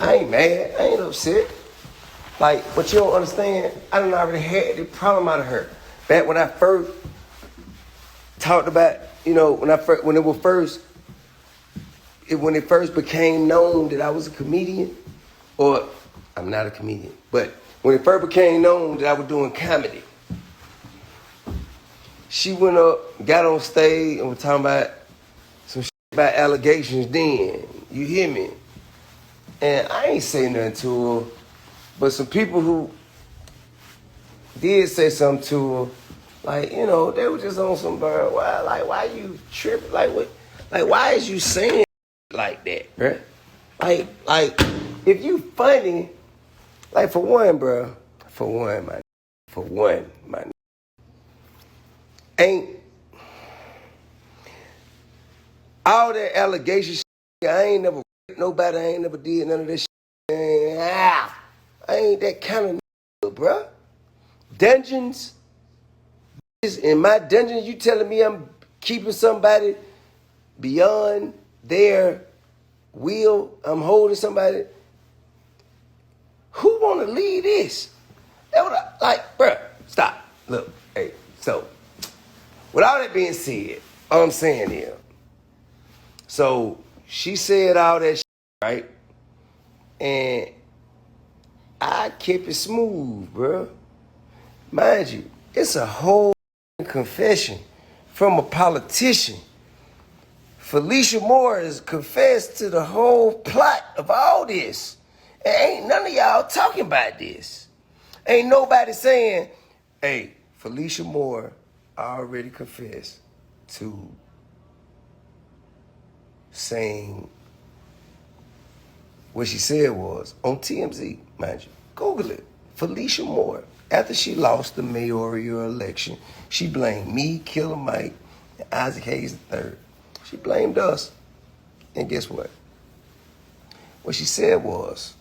I ain't mad. I ain't upset. Like, but you don't understand. I done already had the problem out of her. Back when I first talked about, when it first became known that I was a comedian, or I'm not a comedian, but when it first became known that I was doing comedy, she went up, got on stage, and was talking about some shit about allegations then. You hear me? And I ain't say nothing to her, but some people who did say something to her, like, they were just on some bird. Why you tripping? Like, what? Like, why is you saying like that, right? Like, if you funny, like, for one, man, ain't all that allegation shit, I ain't never raped nobody, I ain't never did none of this shit. I ain't that kind of nigga, bruh. Dungeons, in my dungeon, you telling me I'm keeping somebody beyond their will? I'm holding somebody. Who want to lead this? That what bruh, stop. Look, hey, so, with all that being said, all I'm saying is, so she said all that shit, right? And I kept it smooth, bruh. Mind you, it's a whole confession from a politician. Felicia Moore has confessed to the whole plot of all this. And ain't none of y'all talking about this. Ain't nobody saying, hey, Felicia Moore already confessed to saying what she said was on TMZ, mind you. Google it. Felicia Moore, after she lost the mayoral election, she blamed me, Killer Mike, and Isaac Hayes III. She blamed us. And guess what? What she said was,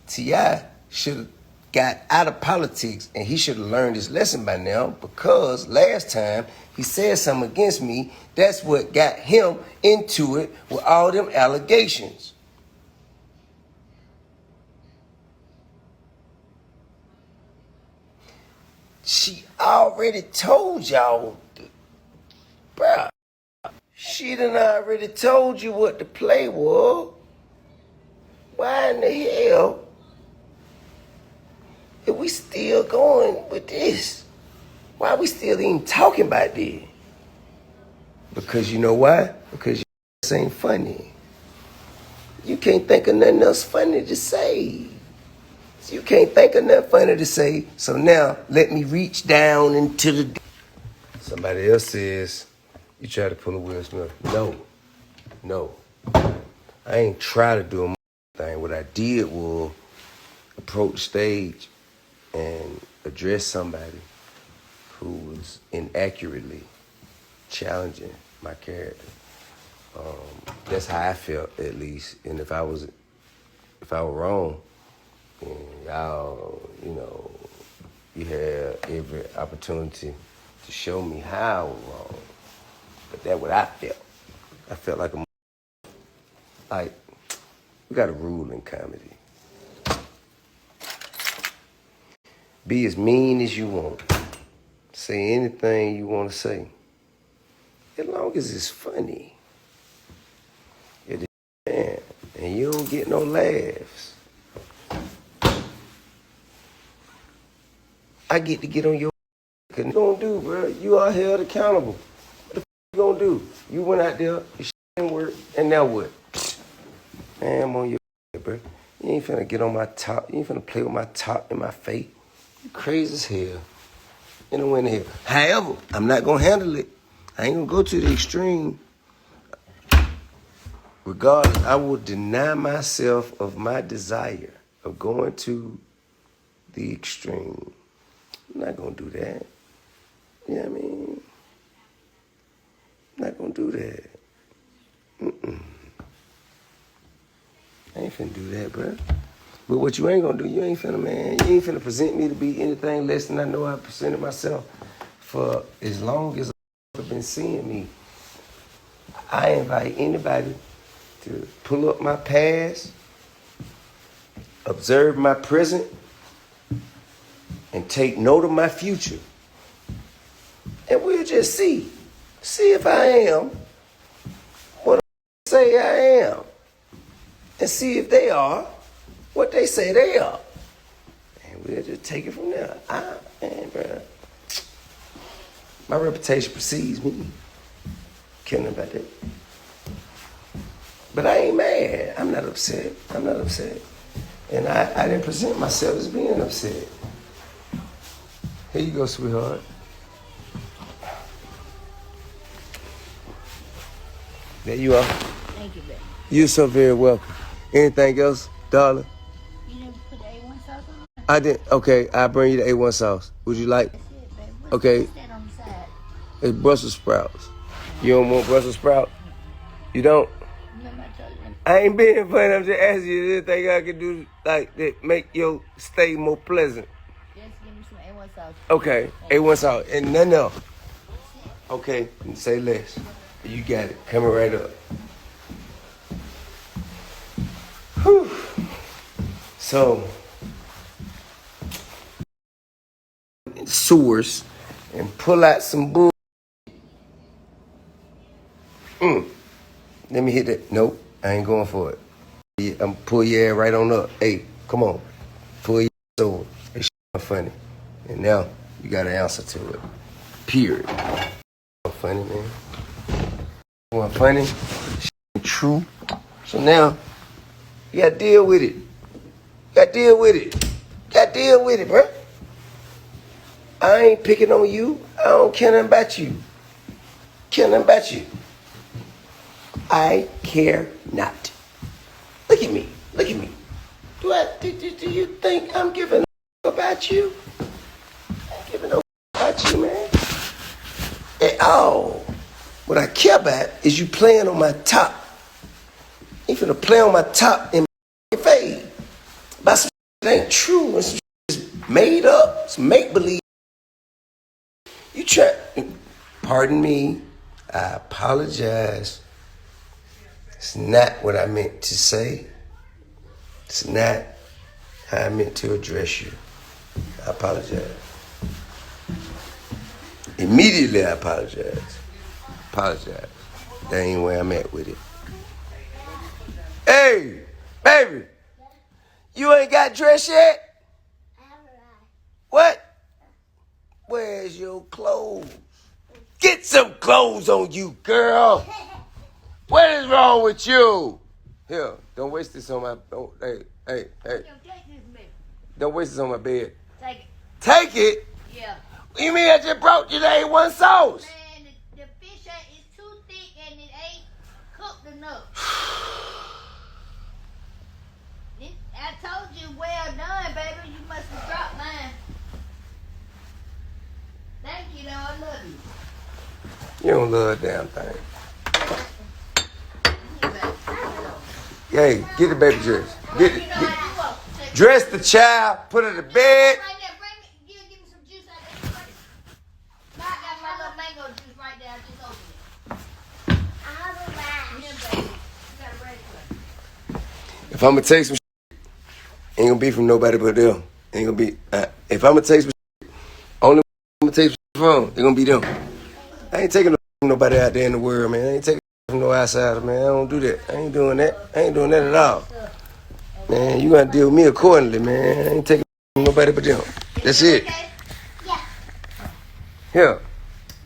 T.I. should have got out of politics and he should have learned his lesson by now, because last time he said something against me, that's what got him into it with all them allegations. She already told y'all, bruh. She done already told you what the play was. Why in the hell are we still going with this? Why are we still even talking about this? Because you know why? Because this ain't funny. You can't think of nothing else funny to say. So you can't think of nothing funny to say. So now let me reach down into the... Somebody else says, you try to pull a Will Smith. No. I ain't try to do a thing. What I did was approach stage and address somebody who was inaccurately challenging my character. That's how I felt, at least. And if I was wrong, then y'all, you had every opportunity to show me how I was wrong. But that's what I felt. I felt like we got a rule in comedy. Be as mean as you want. Say anything you want to say. As long as it's funny. And you don't get no laughs. I get to get on your... What you gonna do, bro? You are held accountable. What the you gonna do? You went out there, your shit didn't work, and now what? Man, I'm on your bro. You ain't finna get on my top. You ain't finna play with my top in my face. You crazy as hell. You know when hell. However, I'm not gonna handle it. I ain't gonna go to the extreme. Regardless, I will deny myself of my desire of going to the extreme. I'm not gonna do that. You know what I mean? I'm not gonna do that. I ain't finna do that, bro. But what you ain't gonna do, you ain't finna present me to be anything less than I know I presented myself for as long as I've been seeing me. I invite anybody to pull up my past observe my present, and take note of my future. And we'll just see. See if I am what I say I am. And see if they are what they say they are. And we'll just take it from there. Man, bro. My reputation precedes me. Killing about that. But I ain't mad. I'm not upset. And I didn't present myself as being upset. Here you go, sweetheart. There you are. Thank you, baby. You're so very welcome. Anything else, darling? You didn't put the A1 sauce on it? I didn't. Okay, I'll bring you the A1 sauce. Would you like? That's it, baby. Okay. What's that on the side? It's Brussels sprouts. You don't want Brussels sprout? You don't? Remember I told you? I ain't being funny. I'm just asking you anything I can do like that make your stay more pleasant. Just give me some A1 sauce. Okay, A1 sauce and nothing else. Okay, say less. You got it. Coming right up. Whew. So, sewers and pull out some bull. Let me hit that. Nope, I ain't going for it. I'm pull your ass right on up. Hey, come on. Pull your ass over. It's funny. And now you got an answer to it. Period. Funny, man. Wasn't funny. True. So now you gotta deal with it. Gotta deal with it, bro. I ain't picking on you. I don't care nothing about you. I care not. Look at me. Do you think I'm giving a about you? I'm giving a about you, man. At all. What I care about is you playing on my top. You finna play on my top in my fade. About some shit that ain't true. It's some shit made up. It's make-believe. You try. Pardon me. I apologize. It's not what I meant to say. It's not how I meant to address you. I apologize. Immediately I apologize. That ain't where I'm at with it. Hey, baby, you ain't got dressed yet? What? Where's your clothes? Get some clothes on you, girl. What is wrong with you? Here, don't waste this on my. Hey. Don't waste this on my bed. Take it. Take it? Yeah. You mean I just brought you the A1 sauce? Man, the fish is too thick and it ain't cooked enough. I told you, well done, baby. You must have dropped mine. Thank you, though. I love you. You don't love a damn thing. Hey, get the baby dress. Dress the child, put her to bed. Right there, give me some juice out there. I got my little mango juice right there. I just opened it. Here, baby. You got a ready for it. If I'm gonna take some shit, ain't gonna be from nobody but them. Ain't gonna be. If I'm gonna take some shit, only I'm gonna take some shit from, it's gonna be them. I ain't taking no from nobody out there in the world, man. I ain't taking from no outsider, man. I don't do that. I ain't doing that at all. Man, you gotta deal with me accordingly, man. I ain't taking from nobody but them. That's it. Okay? Yeah. Yeah.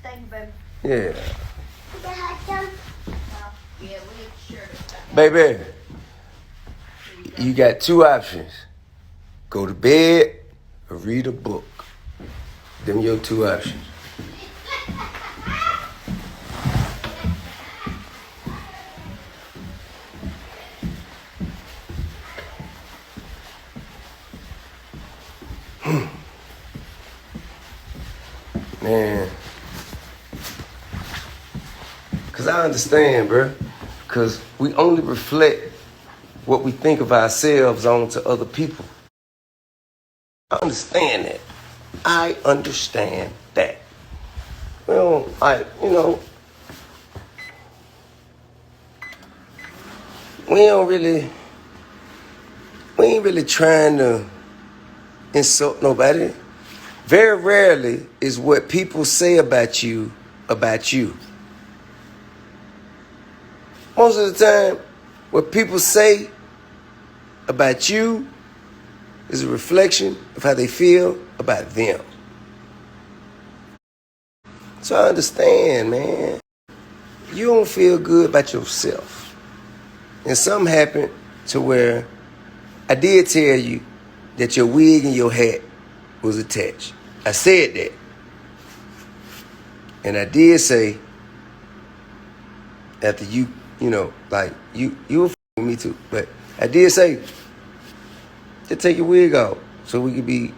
Thank you, baby. Yeah. Yeah, we need to share this. Baby, you got two options. Go to bed or read a book. Them your two options. Man. Because I understand, bro. Because we only reflect what we think of ourselves onto other people. I understand that. Well, we ain't really trying to insult nobody. Very rarely is what people say about you. Most of the time, what people say about you is a reflection of how they feel about them. So I understand, man. You don't feel good about yourself. And something happened to where I did tell you that your wig and your hat was attached. I said that. And I did say, after you know, like, you were with me too. But I did say, to take your wig off so we could be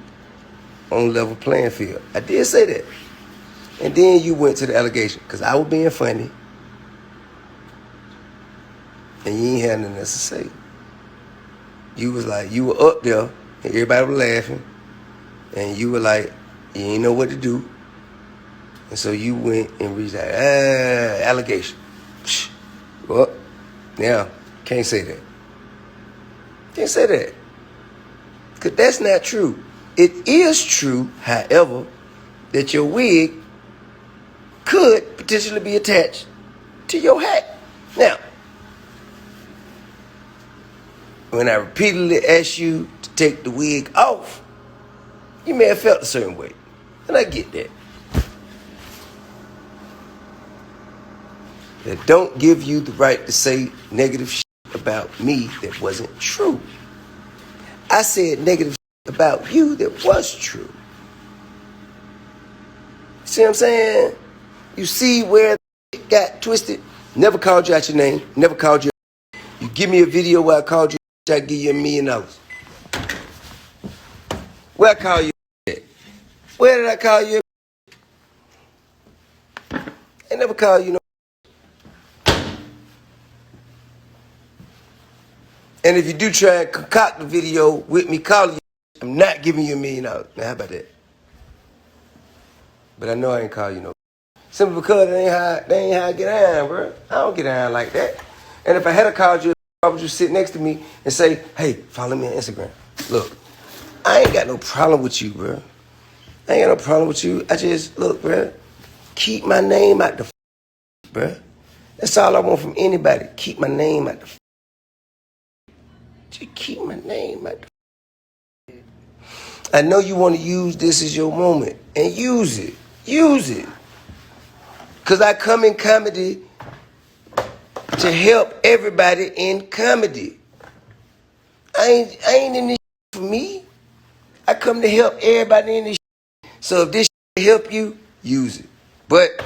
on level playing field. I did say that. And then you went to the allegation because I was being funny. And you ain't had nothing else to say. You was like, you were up there and everybody was laughing. And you were like, you ain't know what to do. And so you went and reached out, allegation. Well, now, can't say that. Can't say that. Because that's not true. It is true, however, that your wig could potentially be attached to your hat. Now, when I repeatedly asked you to take the wig off, you may have felt a certain way. And I get that. That don't give you the right to say negative shit about me that wasn't true. I said negative shit about you that was true. See what I'm saying? You see where it got twisted? Never called you out your name. Never called you. You give me a video where I called you, I give you $1 million. Where I call you at? Where did I call you? I never called you no. And if you do try and concoct the video with me calling you, I'm not giving you $1 million. Now, how about that? But I know I ain't call you no. Simply because that ain't how I get down, bro. I don't get down like that. And if I had called you, I would just sit next to me and say, hey, follow me on Instagram. Look, I ain't got no problem with you, bro. I ain't got no problem with you. I just, look, bro, keep my name out the bro. That's all I want from anybody. Keep my name out the Just keep my name out the I know you want to use this as your moment. And use it. Use it. Because I come in comedy to help everybody in comedy. I ain't in this for me. I come to help everybody in this. So if this help you, use it. But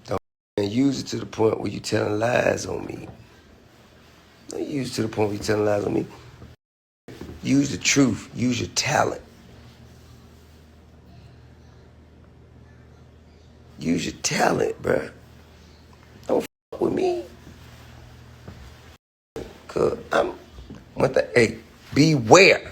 don't use it to the point where you telling lies on me. Don't use it to the point where you telling lies on me. Use the truth. Use your talent. Use your talent, bruh. Don't fuck with me. Cause I'm one thing. Hey, beware.